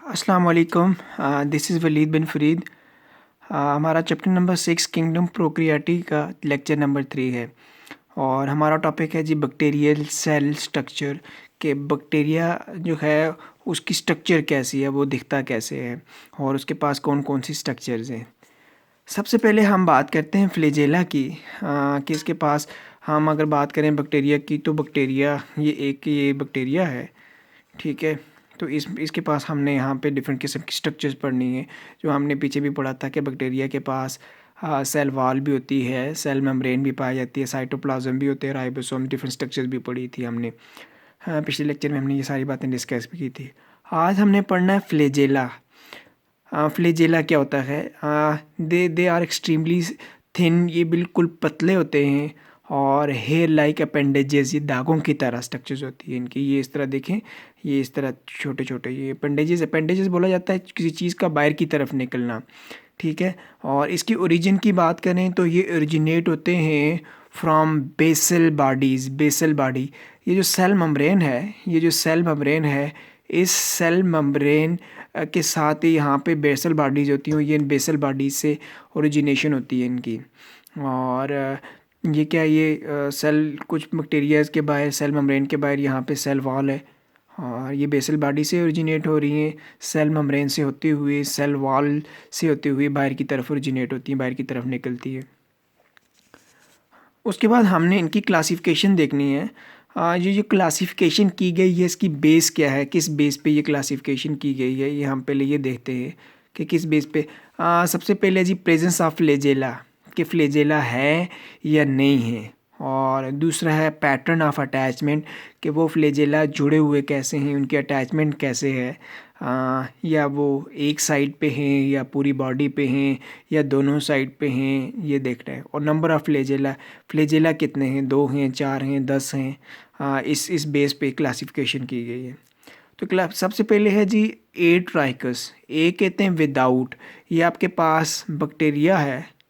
अस्सलाम वालेकुम। This is Waleed बिन फरीद। हमारा चैप्टर नंबर 6 किंगडम प्रोक्रियाटी का लेक्चर नंबर 3 है और हमारा टॉपिक है जी बैक्टीरियल सेल स्ट्रक्चर के बैक्टीरिया जो है उसकी स्ट्रक्चर कैसी है, वो दिखता कैसे है और उसके पास कौन कौन सी स्ट्रक्चर्स हैं। सबसे पहले हम बात करते हैं फ्लैजेला की, कि इसके पास हम अगर बात करें बैक्टीरिया की तो बैक्टीरिया ये बैक्टीरिया है, ठीक है। तो इसके पास हमने यहाँ पे डिफरेंट किस्म की स्ट्रक्चर्स पढ़नी है। जो हमने पीछे भी पढ़ा था कि बैक्टीरिया के पास सेल वॉल भी होती है, सेल मेम्ब्रेन भी पाई जाती है, साइटोप्लाज्म भी होते हैं, राइबोसोम, डिफरेंट स्ट्रक्चर्स भी पढ़ी थी हमने। पिछले लेक्चर में हमने ये सारी बातें डिस्कस भी की थी। आज हमने पढ़ना है फ्लैजेला। फ्लैजेला क्या होता है? दे आर एक्सट्रीमली थिन, ये बिल्कुल पतले होते हैं और हेयर लाइक अपेंडेजेस, ये दागों की तरह स्ट्रक्चर्स होती है इनकी। ये इस तरह देखें, ये इस तरह छोटे छोटे ये अपेंडेजेस बोला जाता है किसी चीज़ का बाहर की तरफ निकलना, ठीक है। और इसकी ओरिजिन की बात करें तो ये ओरिजिनेट होते हैं फ्रॉम बेसल बॉडी। ये जो सेल मेम्ब्रेन है, इस सेल मेम्ब्रेन के साथ ही यहाँ पे बेसल बॉडीज़ होती हैं, ये बेसल बॉडीज़ से ओरिजिनेशन होती है इनकी। और ये क्या, ये सेल कुछ बैक्टीरियाज़ के बाहर, सेल मेम्ब्रेन के बाहर यहाँ पे सेल वॉल है और ये बेसल बॉडी से ओरिजिनेट हो रही हैं, सेल मेम्ब्रेन से होती हुई, सेल वॉल से होती हुई बाहर की तरफ ओरिजिनेट होती हैं, बाहर की तरफ निकलती है। उसके बाद हमने इनकी क्लासिफिकेशन देखनी है। जो क्लासिफिकेशन की गई है, इसकी बेस क्या है, किस बेस पे ये क्लासिफिकेशन की गई है, ये हम पहले ये देखते हैं कि किस बेस पे। सबसे पहले जी प्रेजेंस ऑफ फ्लैजेला, कि फ्लैजेला है या नहीं है। और दूसरा है पैटर्न ऑफ अटैचमेंट, कि वो फ्लैजेला जुड़े हुए कैसे हैं, उनकी अटैचमेंट कैसे है, या वो एक साइड पे हैं या पूरी बॉडी पे हैं या दोनों साइड पे हैं, ये देखना है। और नंबर ऑफ फ्लैजेला कितने हैं, 2 हैं, 4 हैं, 10 हैं, इस बेस पे क्लासिफिकेशन की गई है। तो सबसे पहले है जी ए ट्राइकस। ए कहते हैं विदाउट, ये आपके पास बैक्टीरिया है,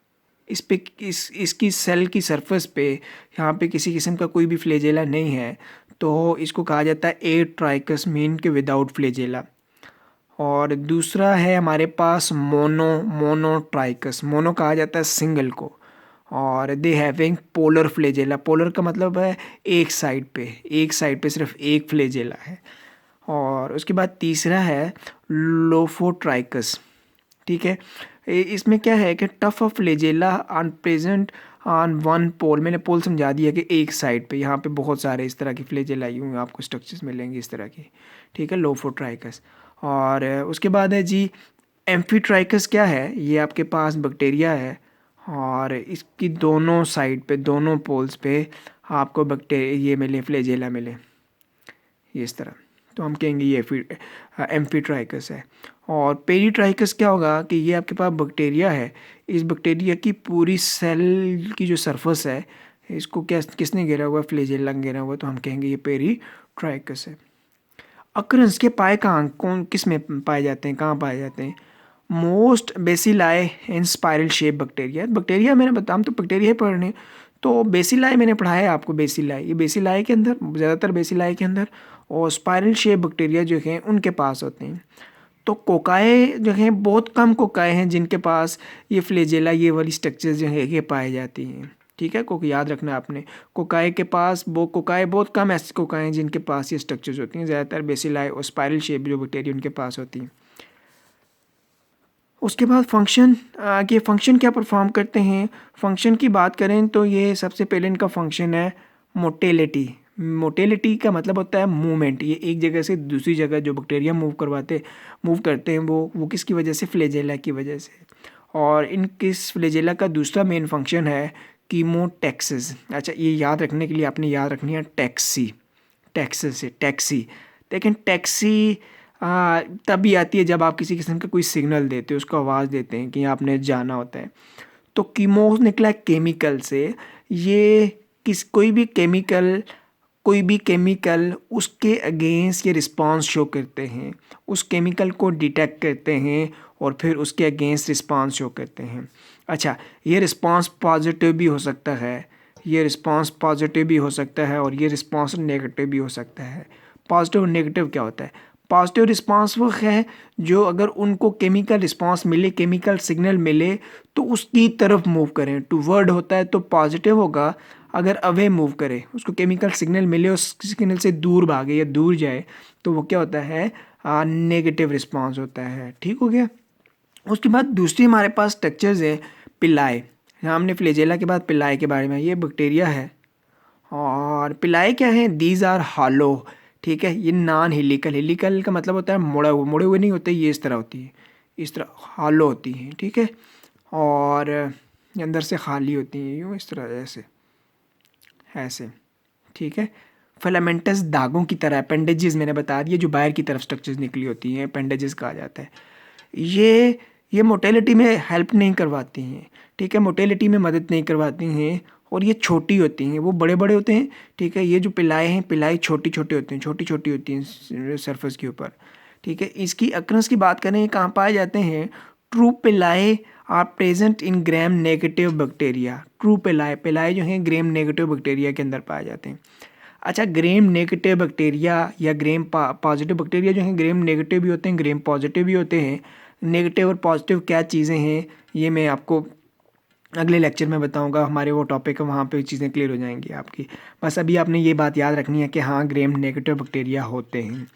इस पे इसकी सेल की सरफेस पे यहाँ पे किसी किस्म का कोई भी फ्लैजेला नहीं है, तो इसको कहा जाता है ए ट्राइकस, मीन के विदाउट फ्लैजेला। और दूसरा है हमारे पास मोनोट्राइकस, मोनो कहा जाता है सिंगल को। और they having polar flagella, polar का मतलब है एक साइड पे सिर्फ एक फ्लैजेला है। और उसके बाद तीसरा है लोफोट्राइकस, ठीक है। इसमें क्या है कि tuft of flagella on present on one pole, मैंने पोल समझा दिया कि एक साइड पे, यहाँ पे बहुत सारे इस तरह की फ्लैजेला यूँ आपको स्ट्रक्चर्स मिलेंगे इस तरह की, ठीक है, लोफोट्राइकस। और उसके बाद है जी एम्फीट्राइकस। क्या है, ये आपके पास बैक्टीरिया है और इसकी दोनों साइड पे, दोनों पोल्स पे आपको ये मिले, फ्लैजेला मिले, ये इस तरह। तो हम कहेंगे ये एम्फीट्राइकस है। और पेरीट्राइकस क्या होगा कि ये आपके पास बैक्टीरिया है, इस बैक्टीरिया की पूरी सेल की जो सरफेस है, इसको किसने घेरा हुआ, फ्लैजेला घेरा हुआ, तो हम कहेंगे ये पेरीट्राइकस है। अक्रंस के पाए किस में पाए जाते हैं, कहाँ पाए जाते हैं? मोस्ट बेसिलाई इन स्पाइरल शेप बैक्टीरिया मैंने बताया, हम तो बैक्टीरिया पढ़ने, तो बेसिलाई मैंने पढ़ाया है आपको। बेसिलाई, ये बेसिलाई के अंदर, ज़्यादातर बेसिलाई के अंदर, और स्पाइरल शेप बैक्टीरिया जो हैं उनके पास होते हैं। तो कोकाए जो हैं, बहुत कम कोकाए हैं जिनके पास ये फ्लैजेला, ये वाली स्ट्रक्चर्स जो है ये पाई जाती हैं, ठीक है। को याद रखना आपने, कोकाए के पास कोकाए बहुत कम ऐसे कोकाए हैं जिनके पास ये स्ट्रक्चर्स होती हैं, ज़्यादातर बेसिलाई और स्पाइरल शेप जो बैक्टीरिया उनके पास होती हैं। उसके बाद फंक्शन, आगे फंक्शन क्या परफॉर्म करते हैं। फंक्शन की बात करें तो ये सबसे पहले इनका फंक्शन है मोटेलिटी का मतलब होता है मूवमेंट। ये एक जगह से दूसरी जगह जो बैक्टीरिया मूव करते हैं वो किसकी वजह से, फ्लैजेला की वजह से। और किस फ्लैजेला का दूसरा मेन फंक्शन है कीमोटैक्सिस। अच्छा, ये याद रखने के लिए आपने याद रखनी है टैक्सी। लेकिन टैक्सी तभी आती है जब आप किसी किस्म का कोई सिग्नल देते हो, उसको आवाज़ देते हैं कि आपने जाना होता है। तो कीमोस निकला है केमिकल से। ये कोई भी केमिकल उसके अगेंस्ट ये रिस्पांस शो करते हैं, उस केमिकल को डिटेक्ट करते हैं और फिर उसके अगेंस्ट रिस्पांस शो करते हैं। अच्छा, ये रिस्पांस पॉजिटिव भी हो सकता है, और ये रिस्पांस नेगेटिव भी हो सकता है। पॉजिटिव और नेगेटिव क्या होता है? पॉजिटिव रिस्पांस वो है जो अगर उनको केमिकल रिस्पांस मिले, केमिकल सिग्नल मिले तो उसकी तरफ मूव करें। टूवर्ड होता है तो पॉजिटिव होगा, अगर अवे मूव करे, उसको केमिकल सिग्नल मिले, उस सिग्नल से दूर भागे या दूर जाए तो वो क्या होता है, नेगेटिव रिस्पांस होता है। ठीक हो गया। उसके बाद दूसरी हमारे पास स्ट्रक्चर्स है पिलाई। हमने फ्लैजेला के बाद पिलाई के बारे में, ये बैक्टीरिया है और पिलाई क्या है, दीज आर हॉलो। ठीक है, ये नॉन हेलिकल, हेलिकल का मतलब होता है मुड़ा हुआ, मुड़े हुए नहीं होते, ये इस तरह होती है, इस तरह हॉलो होती हैं। ठीक है, और ये अंदर से खाली होती हैं, यूँ इस तरह ऐसे ऐसे। ठीक है, फिलामेंटस दागों की तरह, अपेंडेजेस मैंने बता दिया, जो बाहर की तरफ स्ट्रक्चर्स निकली होती हैं, अपेंडेजेस कहा जाता है। ये मोटेलिटी में हेल्प नहीं करवाती हैं। ठीक है, मोटेलिटी में मदद नहीं करवाती हैं और ये छोटी होती हैं, वो बड़े बड़े होते हैं। ठीक है, ये जो पिलाई हैं, पिलाई छोटी छोटी होती हैं, छोटी छोटी होती हैं सरफेस के ऊपर। ठीक है, इसकी अक्रंस की बात करें, कहाँ पाए जाते हैं, true pili are present in gram negative bacteria. True pili, pili जो हैं ग्राम नेगेटिव बैक्टीरिया के अंदर पाए जाते हैं। अच्छा, ग्राम नेगेटिव बैक्टीरिया या ग्राम पॉजिटिव बैक्टीरिया जो हैं, ग्राम नेगेटिव भी होते हैं, ग्राम पॉजिटिव भी होते हैं। नेगेटिव और पॉजिटिव क्या चीज़ें हैं, ये मैं आपको अगले लेक्चर में बताऊंगा। हमारे वो टॉपिक है, वहाँ पे चीज़ें क्लियर हो जाएंगी आपकी। बस अभी आपने ये बात याद रखनी है कि हाँ, ग्राम नेगेटिव बैक्टीरिया होते हैं।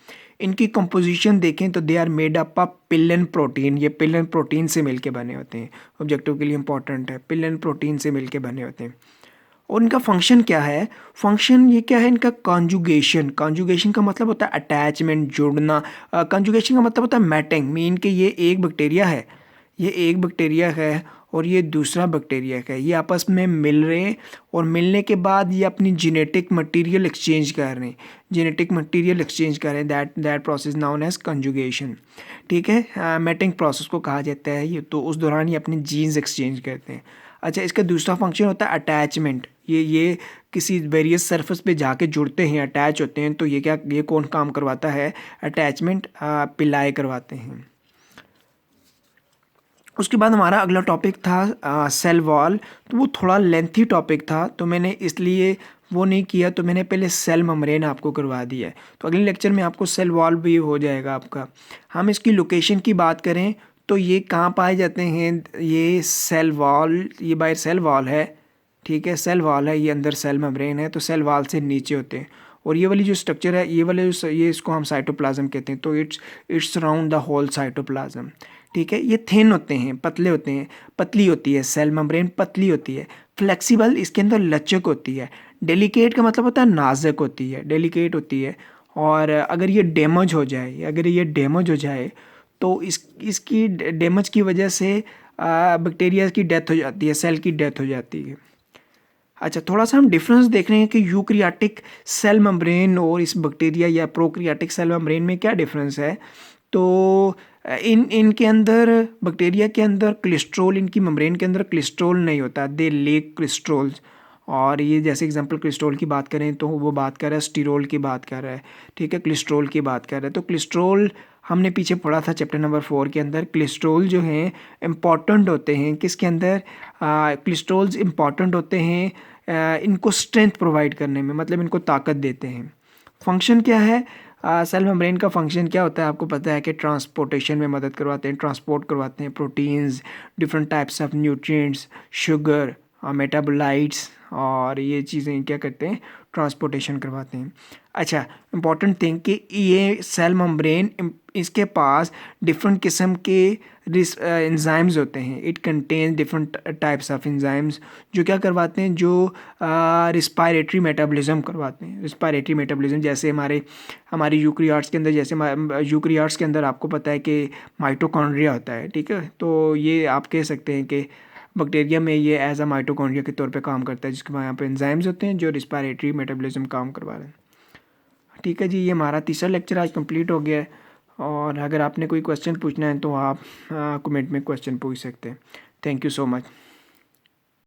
इनकी कंपोजिशन देखें तो they are made up of pilin protein. ये पिलन प्रोटीन से मिलके बने होते हैं, ऑब्जेक्टिव के लिए इंपॉर्टेंट है, पिलन प्रोटीन से मिलके बने होते हैं। और इनका फंक्शन क्या है, फंक्शन ये क्या है इनका, कॉन्जुगेशन। कॉन्जुगेशन का मतलब होता है अटैचमेंट, जुड़ना। कॉन्जुगेशन का मतलब होता है मैटिंग। मीन कि ये एक बैक्टीरिया है, ये एक बैक्टीरिया है और ये दूसरा बैक्टीरिया है, ये आपस में मिल रहे हैं और मिलने के बाद ये अपनी जेनेटिक मटेरियल एक्सचेंज कर रहे हैं, जेनेटिक मटेरियल एक्सचेंज कर रहे हैं। That process known as conjugation. ठीक है, मैटिंग प्रोसेस को कहा जाता है ये। तो उस दौरान ये अपने जीन्स एक्सचेंज करते हैं। अच्छा, इसका दूसरा फंक्शन होता है अटैचमेंट। ये किसी वेरियस सरफेस पे जाके जुड़ते हैं, अटैच होते हैं। तो ये कौन काम करवाता है, अटैचमेंट पिलाई करवाते हैं। उसके बाद हमारा अगला टॉपिक था सेल वॉल। तो वो थोड़ा लेंथी टॉपिक था, तो मैंने इसलिए वो नहीं किया, तो मैंने पहले सेल मेम्ब्रेन आपको करवा दिया है। तो अगले लेक्चर में आपको सेल वॉल भी हो जाएगा आपका। हम इसकी लोकेशन की बात करें तो ये कहाँ पाए जाते हैं, ये सेल वॉल, ये बाहर सेल वॉल है। ठीक है, सेल वॉल है, ये अंदर सेल मेम्ब्रेन है, तो सेल वॉल से नीचे होते हैं। और ये वाली जो स्ट्रक्चर है, ये इसको हम साइटोप्लाज्म कहते हैं। तो it's around the whole cytoplasm. ठीक है, ये थिन होते हैं, पतले होते हैं, पतली होती है सेल मेम्ब्रेन, पतली होती है। फ्लेक्सिबल, इसके अंदर लचक होती है। डेलिकेट का मतलब होता है नाजुक होती है, डेलिकेट होती है। और अगर ये डैमेज हो जाए तो इसकी डैमेज की वजह से बैक्टीरिया की डेथ हो जाती है, सेल की डेथ हो जाती है। अच्छा, थोड़ा सा हम डिफरेंस देख रहे हैं कि यूक्रियाटिक सेल मेम्ब्रेन और इस बैक्टीरिया या प्रोक्रियाटिक सेल मेम्ब्रेन में क्या डिफरेंस है। तो इनके अंदर, बैक्टीरिया के अंदर क्लिस्ट्रोल, इनकी मेम्ब्रेन के अंदर क्लिस्ट्रोल नहीं होता, दे लेक क्लिस्ट्रोल्स। और ये जैसे एग्जांपल क्लिस्ट्रोल की बात करें तो वो बात कर रहा है स्टीरोल की बात कर रहा है। ठीक है, क्लिस्ट्रोल की बात कर रहा है। तो क्लिस्ट्रोल हमने पीछे पढ़ा था चैप्टर नंबर 4 के अंदर। क्लिस्ट्रोल जो हैं इम्पॉर्टेंट होते हैं किसके अंदर, क्लिस्ट्रोल्स इम्पॉर्टेंट होते हैं इनको स्ट्रेंथ प्रोवाइड करने में, मतलब इनको ताकत देते हैं। फंक्शन क्या है, सेल मेम्ब्रेन का फंक्शन क्या होता है आपको पता है कि ट्रांसपोर्टेशन में मदद करवाते हैं, ट्रांसपोर्ट करवाते हैं proteins, different types of nutrients, sugar, metabolites, और ये चीज़ें क्या करते हैं, ट्रांसपोर्टेशन करवाते हैं। अच्छा, इंपॉर्टेंट थिंग कि ये सेल मेम्ब्रेन, इसके पास डिफरेंट किस्म के एंजाइम्स होते हैं। It contain different types of enzymes जो क्या करवाते हैं, जो रिस्पायरेटरी मेटाबॉलिज्म करवाते हैं। रिस्पायरेटरी मेटाबॉलिज्म जैसे हमारी यूक्रियाट्स के अंदर, जैसे यूक्रियाट्स के अंदर आपको पता है कि माइटोकॉन्ड्रिया होता है। ठीक है, तो ये आप कह सकते हैं कि बैक्टीरिया में ये एज अ माइटोकॉन्ड्रिया के तौर पे काम करता है, जिसके यहाँ पे एंजाइम्स होते हैं जो रिस्पायरेटरी मेटाबॉलिज्म काम करवा रहे हैं। ठीक है जी, ये हमारा तीसरा लेक्चर आज कंप्लीट हो गया है। और अगर आपने कोई क्वेश्चन पूछना है तो आप कमेंट में क्वेश्चन पूछ सकते हैं। Thank you so much.